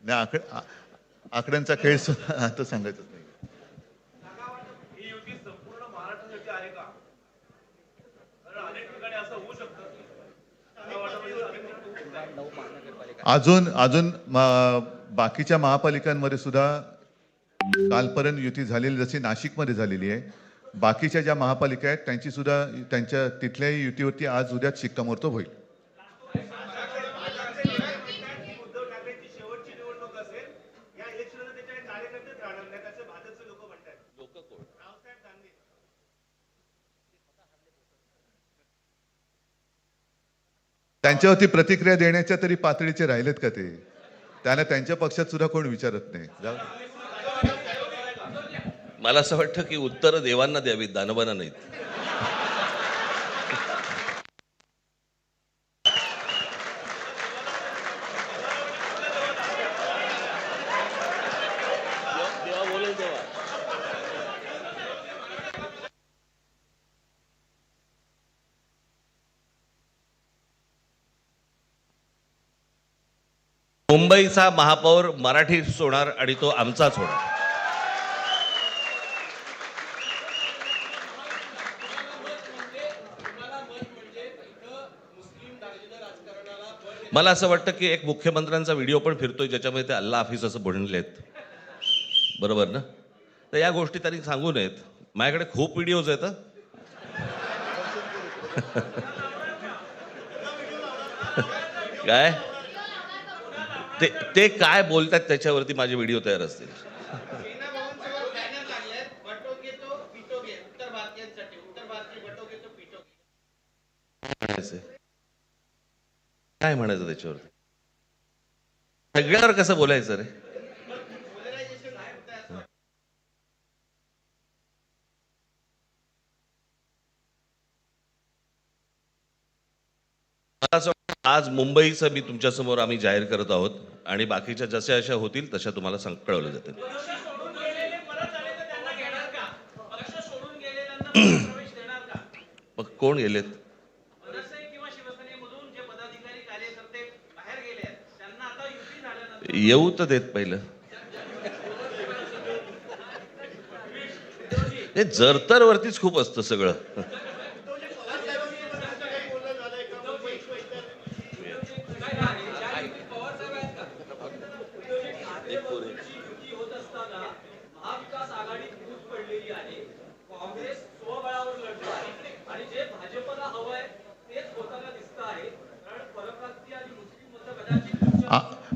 नाही आकड्यांचा खेळ आता सांगायचं नाही. अजून अजून बाकीच्या महापालिकांमध्ये सुद्धा कालपर्यंत युती झालेली जशी नाशिकमध्ये झालेली आहे, बाकीच्या ज्या महापालिका आहेत त्यांची सुद्धा त्यांच्या तिथल्याही युतीवरती आज उद्याच शिक्कामोर्तब होईल. त्यांच्यावरती प्रतिक्रिया देण्याच्या तरी पातळीचे राहिलेत का ते? त्याला त्यांच्या पक्षात सुद्धा कोण विचारत नाही. मला असं वाटतं की उत्तर देवांना द्यावीत, दानवांना नाहीत. मुंबईचा महापौर मराठीच होणार आणि तो आमचाच होणार. मला असं वाटतं की एक मुख्यमंत्र्यांचा व्हिडिओ पण फिरतोय ज्याच्यामध्ये ते अल्ला हाफिज असं बनलेत, बरोबर ना? तर या गोष्टी त्यांनी सांगू नयेत. माझ्याकडे खूप व्हिडिओज आहेत. काय ते काय बोलतात त्याच्यावरती माझे व्हिडिओ तयार असतील. काय म्हणायचं त्याच्यावरती? सगळ्यावर कसं बोलायचं रे? मला असं आज मुंबईचं मी तुमच्या समोर आम्ही जाहीर करत आहोत आणि बाकीच्या जशा अशा होतील तशा तुम्हाला कळवलं जाते. मग कोण गेलेत? येऊ तर देत पहिलं. हे जरतर वरतीच खूप असतं सगळं.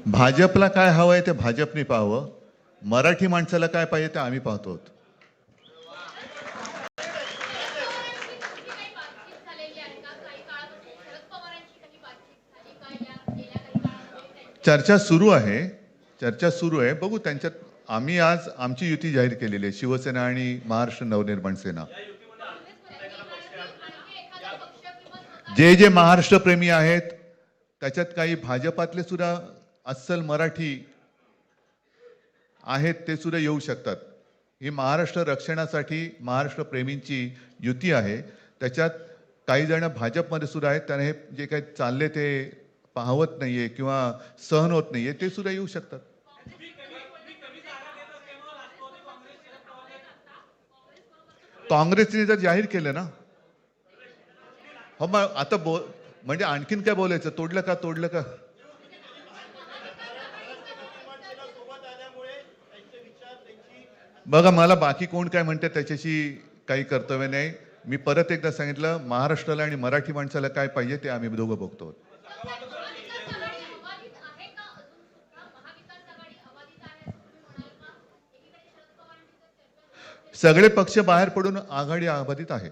भाजपला काय हवंय ते भाजपने पाहावं, मराठी माणसाला काय पाहिजे ते आम्ही पाहतो. चर्चा सुरू आहे, बघू. त्यांच्यात आम्ही आज आमची युती जाहीर केलेली आहे, शिवसेना आणि महाराष्ट्र नवनिर्माण सेना. जे महाराष्ट्र प्रेमी आहेत त्याच्यात काही भाजपातले सुद्धा अस्सल मराठी आहेत, ते सुद्धा येऊ शकतात. ही महाराष्ट्र रक्षणासाठी महाराष्ट्र प्रेमींची युती आहे. त्याच्यात काही जण भाजपमध्ये सुद्धा आहेत, त्याने हे जे काही चालले ते पाहवत नाहीये किंवा सहन होत नाहीये, ते सुद्धा येऊ शकतात. काँग्रेसने जर जाहीर केलं ना, हो मग आता म्हणजे आणखीन काय बोलायचं? तोडलं का? बघा, मला बाकी कोण काय म्हणते त्याच्याशी काही कर्तव्य नाही. मी परत एकदा सांगितलं, महाराष्ट्राला आणि मराठी माणसाला काय पाहिजे ते आम्ही दोघं बघतो. सगळे पक्ष बाहेर पडून आघाडी अबाधित आहे.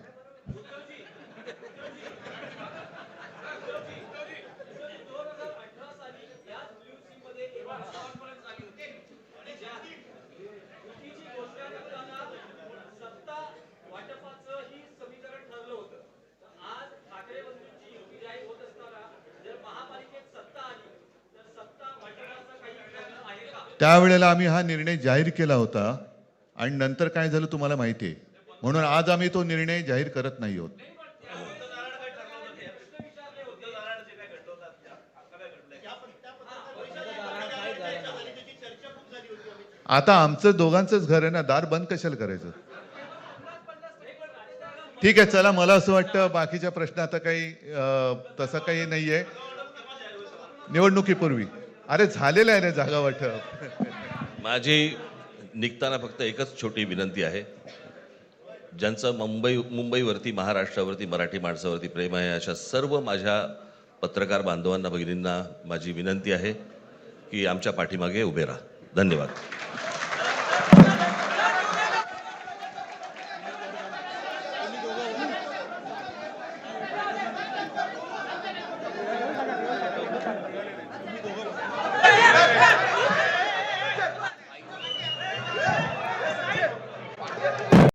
त्यावेळेला आम्ही हा निर्णय जाहीर केला होता आणि नंतर काय झालं तुम्हाला माहिती आहे. म्हणून आज आम्ही तो निर्णय जाहीर करत नाही आहोत. आता आमचं दोघांचंच घर आहे ना, दार बंद कशाला करायचं? ठीक आहे, चला, मला असं वाटतं बाकीच्या प्रश्न आता काही तसं काही नाहीये. निवडणुकीपूर्वी अरे झालेलं आहे ना जागा वाटप. माझी निघताना फक्त एकच छोटी विनंती आहे. ज्यांचं मुंबईवरती, महाराष्ट्रावरती, मराठी माणसावरती प्रेम आहे, अशा सर्व माझ्या पत्रकार बांधवांना, भगिनींना माझी विनंती आहे की आमच्या पाठीमागे उभे राहा. धन्यवाद.